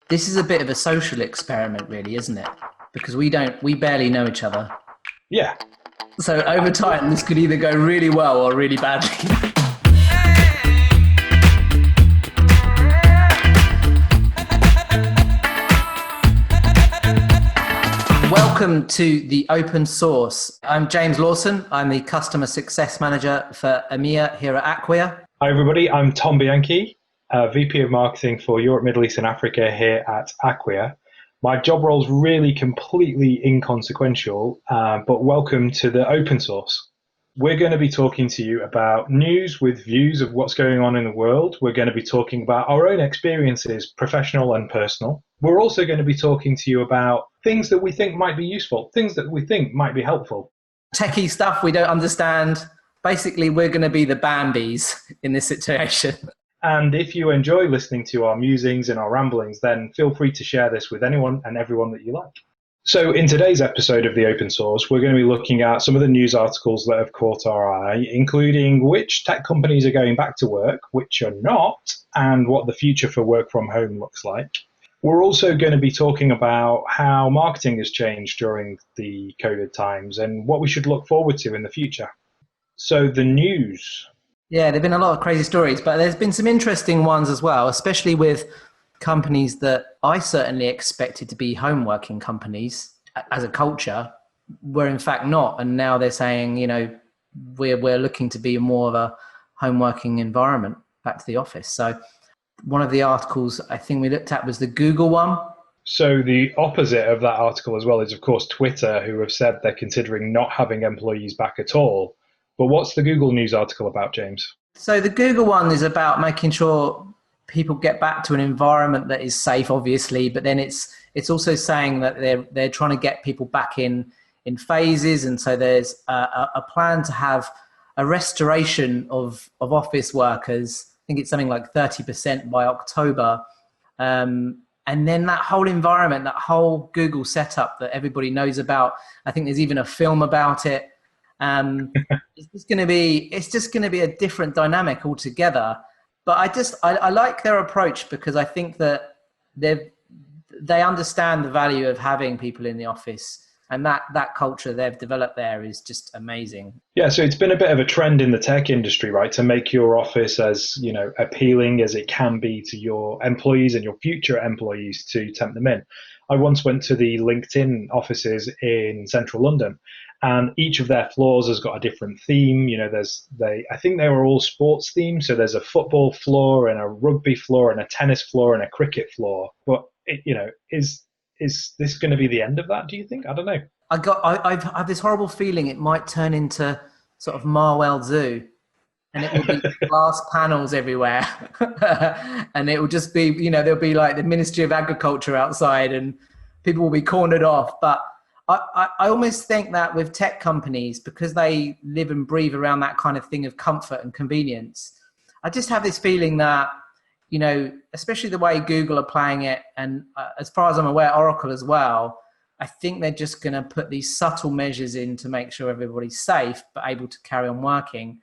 This is a bit of a social experiment, really, isn't it? Because we barely know each other. Yeah, So over time, this could either go really well or really badly. Welcome to the open source. I'm James Lawson. I'm the customer success manager for EMEA here at Acquia. Hi, everybody. I'm Tom Bianchi, VP of Marketing for Europe, Middle East, and Africa here at Acquia. My job role is really completely inconsequential, but welcome to the open source. We're going to be talking to you about news with views of what's going on in the world. We're going to be talking about our own experiences, professional and personal. We're also going to be talking to you about things that we think might be useful, things that we think might be helpful. Techie stuff we don't understand. Basically, we're going to be the Bambis in this situation. And if you enjoy listening to our musings and our ramblings, then feel free to share this with anyone and everyone that you like. So in today's episode of the Open Source, we're going to be looking at some of the news articles that have caught our eye, including which tech companies are going back to work, which are not, and what the future for work from home looks like. We're also going to be talking about how marketing has changed during the COVID times and what we should look forward to in the future. So the news. Yeah, there've been a lot of crazy stories, but there's been some interesting ones as well, especially with companies that I certainly expected to be home working companies as a culture were in fact not. And now they're saying, we're looking to be more of a home working environment back to the office. So one of the articles I think we looked at was the Google one. So the opposite of that article as well is, of course, Twitter, who have said they're considering not having employees back at all. But what's the Google News article about, James? So the Google one is about making sure people get back to an environment that is safe, obviously, but then it's also saying that they're trying to get people back in phases, and so there's a plan to have a restoration of office workers. I think it's something like 30% by October, and then that whole environment, that whole Google setup that everybody knows about. I think there's even a film about it. It's just going to be a different dynamic altogether. But I like their approach because I think that they understand the value of having people in the office, and that culture they've developed there is just amazing. Yeah, so it's been a bit of a trend in the tech industry, right, to make your office as appealing as it can be to your employees and your future employees to tempt them in. I once went to the LinkedIn offices in central London, and each of their floors has got a different theme. I think they were all sports themed. So there's a football floor and a rugby floor and a tennis floor and a cricket floor. But is this going to be the end of that? Do you think? I don't know. I have this horrible feeling it might turn into sort of Marwell Zoo, and it will be glass panels everywhere, and it will just be there'll be like the Ministry of Agriculture outside, and people will be cornered off. But I almost think that with tech companies, because they live and breathe around that kind of thing of comfort and convenience, I just have this feeling that, especially the way Google are playing it, and as far as I'm aware, Oracle as well, I think they're just going to put these subtle measures in to make sure everybody's safe, but able to carry on working,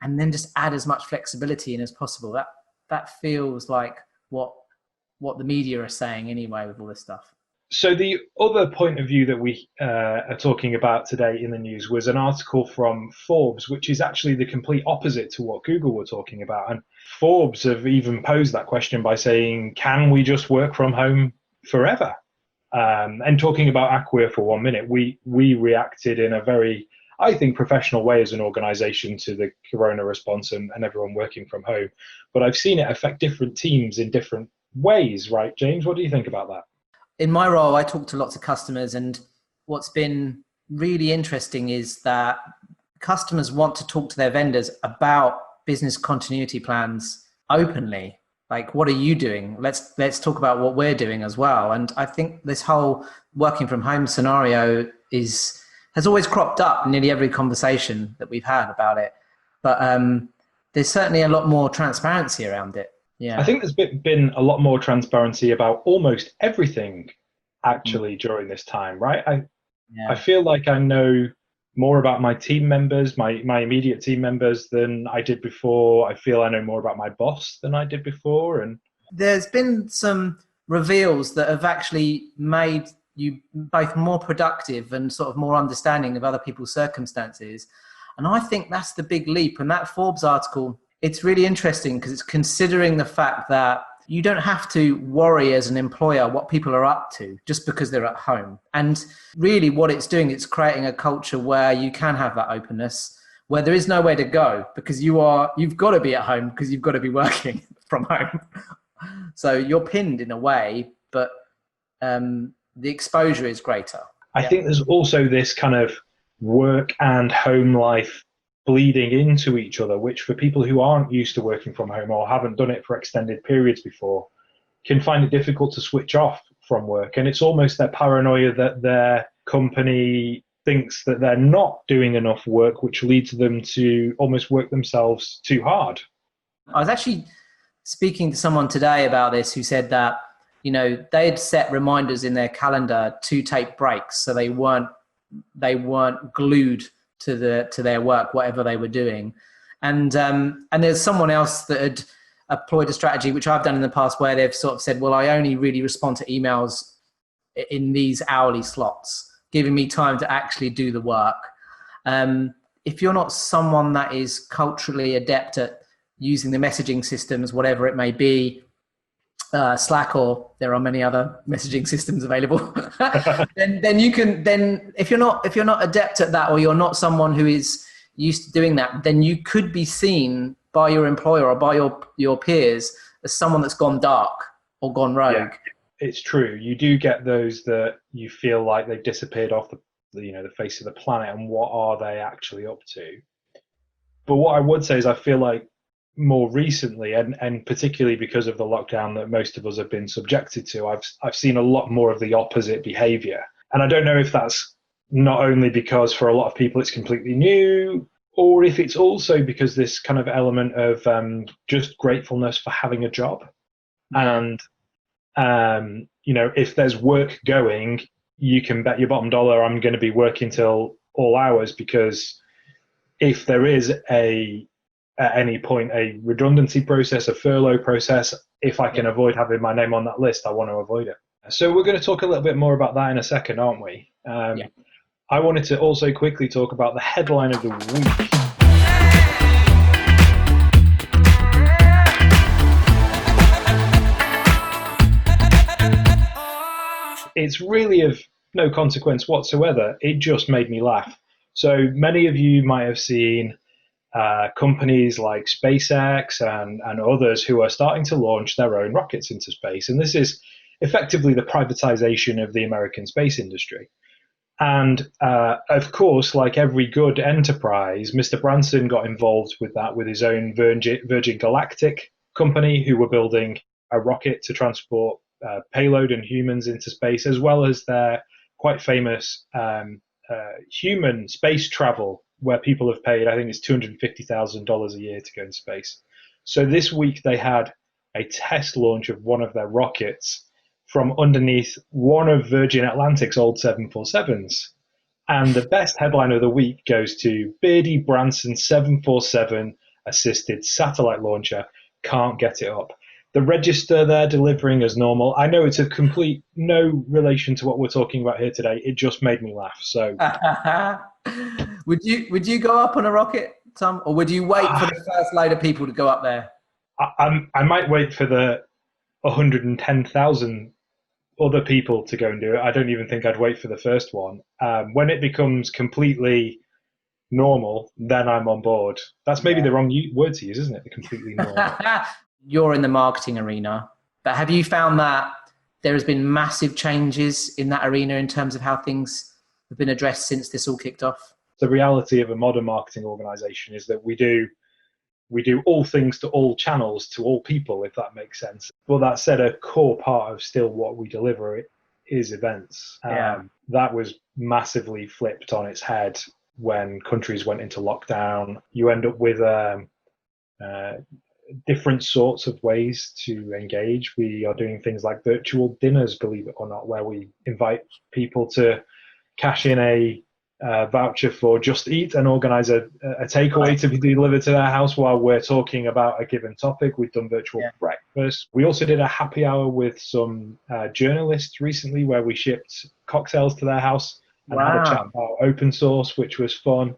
and then just add as much flexibility in as possible. That feels like what the media are saying anyway with all this stuff. So the other point of view that we are talking about today in the news was an article from Forbes, which is actually the complete opposite to what Google were talking about. And Forbes have even posed that question by saying, can we just work from home forever? And talking about Acquia for 1 minute, we reacted in a very, I think, professional way as an organization to the corona response and everyone working from home. But I've seen it affect different teams in different ways, right, James? What do you think about that? In my role, I talk to lots of customers, and what's been really interesting is that customers want to talk to their vendors about business continuity plans openly. Like, what are you doing? Let's talk about what we're doing as well. And I think this whole working from home scenario has always cropped up in nearly every conversation that we've had about it. But there's certainly a lot more transparency around it. Yeah. I think there's been a lot more transparency about almost everything actually during this time, right? I feel like I know more about my team members, my immediate team members than I did before. I feel I know more about my boss than I did before. And there's been some reveals that have actually made you both more productive and sort of more understanding of other people's circumstances. And I think that's the big leap. And that Forbes article, it's really interesting because it's considering the fact that you don't have to worry as an employer what people are up to just because they're at home. And really what it's doing, it's creating a culture where you can have that openness, where there is nowhere to go because you've got to be at home because you've got to be working from home. So you're pinned in a way, but the exposure is greater. I think there's also this kind of work and home life bleeding into each other, which for people who aren't used to working from home or haven't done it for extended periods before, can find it difficult to switch off from work. And it's almost their paranoia that their company thinks that they're not doing enough work, which leads them to almost work themselves too hard. I was actually speaking to someone today about this who said that, you know, they'd set reminders in their calendar to take breaks, so they weren't glued to their work, whatever they were doing. And there's someone else that had employed a strategy, which I've done in the past, where they've sort of said, well, I only really respond to emails in these hourly slots, giving me time to actually do the work. If you're not someone that is culturally adept at using the messaging systems, whatever it may be, Slack, or there are many other messaging systems available, then if you're not adept at that, or you're not someone who is used to doing that, then you could be seen by your employer or by your peers as someone that's gone dark or gone rogue. Yeah, it's true. You do get those that you feel like they've disappeared off the face of the planet, and what are they actually up to? But what I would say is I feel like more recently, and particularly because of the lockdown that most of us have been subjected to, I've seen a lot more of the opposite behavior. And I don't know if that's not only because for a lot of people it's completely new, or if it's also because this kind of element of just gratefulness for having a job. And, if there's work going, you can bet your bottom dollar I'm going to be working till all hours, because if there is at any point a redundancy process, a furlough process, if I can avoid having my name on that list, I want to avoid it. So we're going to talk a little bit more about that in a second, aren't we? I wanted to also quickly talk about the headline of the week. It's really of no consequence whatsoever. It just made me laugh. So many of you might have seen companies like SpaceX and others who are starting to launch their own rockets into space. And this is effectively the privatization of the American space industry. And of course, like every good enterprise, Mr. Branson got involved with that with his own Virgin Galactic company, who were building a rocket to transport payload and humans into space, as well as their quite famous human space travel, where people have paid, I think it's $250,000 a year to go in space. So this week they had a test launch of one of their rockets from underneath one of Virgin Atlantic's old 747s. And the best headline of the week goes to Beardy Branson 747 assisted satellite launcher, can't get it up. The register they're delivering as normal. I know it's of complete no relation to what we're talking about here today. It just made me laugh. So, would you go up on a rocket, Tom, or would you wait for the first load of people to go up there? I might wait for the 110,000 other people to go and do it. I don't even think I'd wait for the first one. When it becomes completely normal, then I'm on board. That's maybe the wrong word to use, isn't it? The completely normal. You're in the marketing arena, but have you found that there has been massive changes in that arena in terms of how things have been addressed since this all kicked off? The reality of a modern marketing organization is that we do all things to all channels, to all people, if that makes sense. But that said, a core part of still what we deliver is events. That was massively flipped on its head when countries went into lockdown. You end up with different sorts of ways to engage. We are doing things like virtual dinners, believe it or not, where we invite people to cash in a voucher for Just Eat and organise a takeaway to be delivered to their house while we're talking about a given topic. We've done virtual breakfast. We also did a happy hour with some journalists recently where we shipped cocktails to their house and had a chat about open source, which was fun.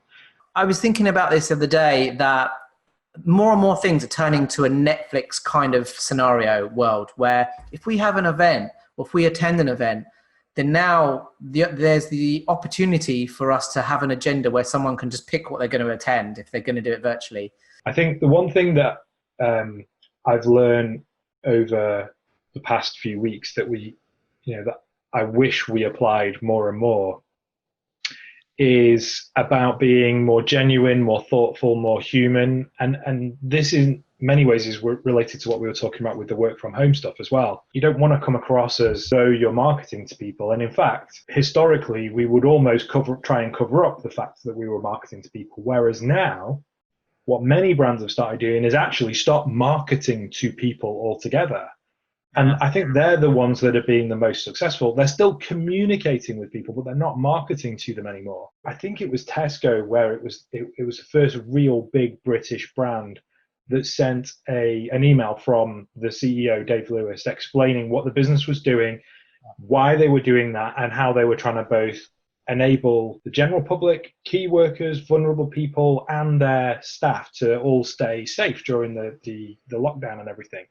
I was thinking about this the other day, that more and more things are turning to a Netflix kind of scenario world, where if we have an event or if we attend an event, then now there's the opportunity for us to have an agenda where someone can just pick what they're going to attend if they're going to do it virtually. I think the one thing that I've learned over the past few weeks that that I wish we applied more and more is about being more genuine, more thoughtful, more human. And this in many ways is related to what we were talking about with the work from home stuff as well. You don't want to come across as though you're marketing to people. And in fact, historically, we would almost try and cover up the fact that we were marketing to people. Whereas now, what many brands have started doing is actually stop marketing to people altogether. And I think they're the ones that are being the most successful. They're still communicating with people, but they're not marketing to them anymore. I think it was Tesco where it was the first real big British brand that sent an email from the CEO, Dave Lewis, explaining what the business was doing, why they were doing that, and how they were trying to both enable the general public, key workers, vulnerable people, and their staff to all stay safe during the lockdown and everything.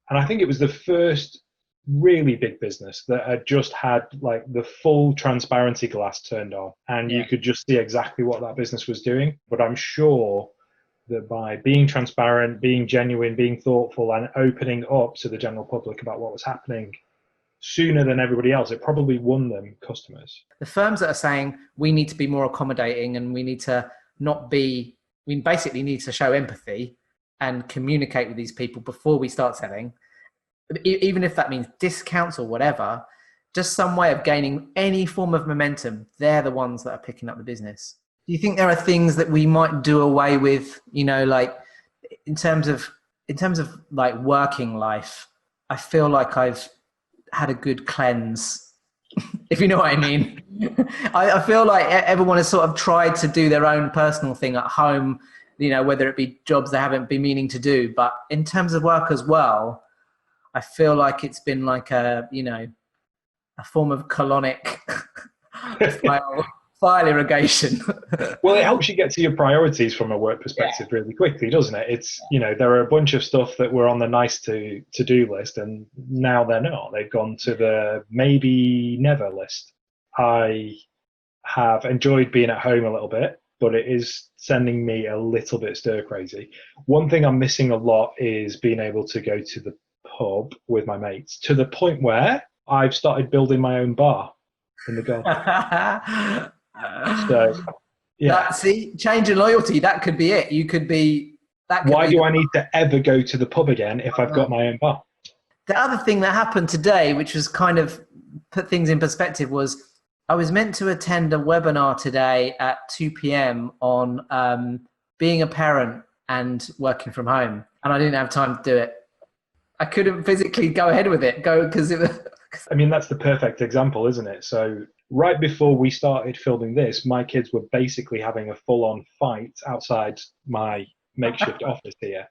And I think it was the first really big business that had just had like the full transparency glass turned on, and you could just see exactly what that business was doing. But I'm sure that by being transparent, being genuine, being thoughtful, and opening up to the general public about what was happening sooner than everybody else, it probably won them customers. The firms that are saying we need to be more accommodating and we need to we basically need to show empathy and communicate with these people before we start selling, even if that means discounts or whatever, just some way of gaining any form of momentum, they're the ones that are picking up the business. Do you think there are things that we might do away with, like in terms of like working life? I feel like I've had a good cleanse, if you know what I mean. I feel like everyone has sort of tried to do their own personal thing at home, whether it be jobs they haven't been meaning to do. But in terms of work as well, I feel like it's been like a form of colonic file irrigation. Well, it helps you get to your priorities from a work perspective really quickly, doesn't it? It's, there are a bunch of stuff that were on the nice to-do list, and now they're not. They've gone to the maybe never list. I have enjoyed being at home a little bit, but it is sending me a little bit stir crazy. One thing I'm missing a lot is being able to go to the pub with my mates, to the point where I've started building my own bar in the garden. So, yeah. Change in loyalty, that could be it. You could be... Why do I need to ever go to the pub again if I've got my own bar? The other thing that happened today, which was kind of put things in perspective, was I was meant to attend a webinar today at 2 p.m. on being a parent and working from home, and I didn't have time to do it. I couldn't physically go ahead with it, because it was... I mean, that's the perfect example, isn't it? So right before we started filming this, my kids were basically having a full-on fight outside my makeshift office here.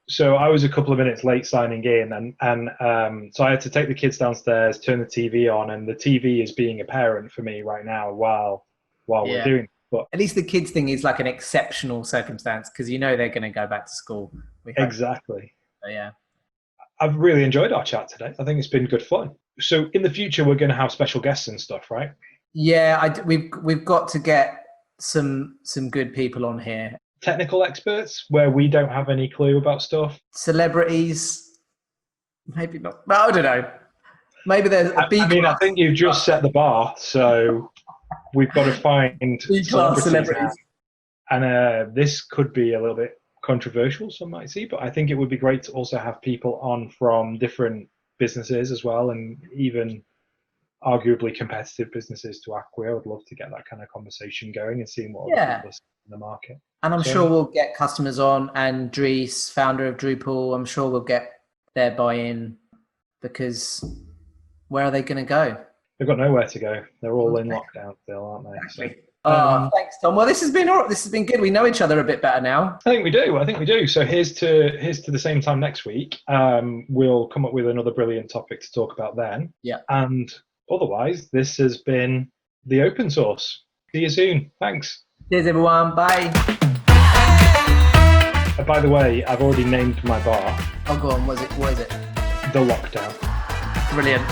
So I was a couple of minutes late signing in, and so I had to take the kids downstairs, turn the TV on, and the TV is being a parent for me right now while we're doing it. But at least the kids thing is like an exceptional circumstance, because they're going to go back to school. Exactly. So, yeah. I've really enjoyed our chat today. I think it's been good fun. So in the future, we're going to have special guests and stuff, right? Yeah, we've got to get some good people on here. Technical experts where we don't have any clue about stuff. Celebrities, maybe not. But I don't know. Maybe there's a B-class. I mean, I think you've just set the bar, so we've got to find B-class celebrities. And this could be a little bit controversial, some might see, but I think it would be great to also have people on from different businesses as well, and even arguably competitive businesses to Acquia. I would love to get that kind of conversation going and seeing what other people are in the market. And I'm sure we'll get customers on, and Dries, founder of Drupal, I'm sure we'll get their buy-in, because where are they going to go? They've got nowhere to go. They're all in lockdown still, aren't they? Exactly. So, Thanks, Tom. Well, this has been good. We know each other a bit better now. I think we do. So here's to the same time next week. We'll come up with another brilliant topic to talk about then. Yeah. And otherwise, this has been the Open Source. See you soon. Thanks. Cheers, everyone. Bye. By the way, I've already named my bar. Oh, go on. What is it? The Lockdown. Brilliant.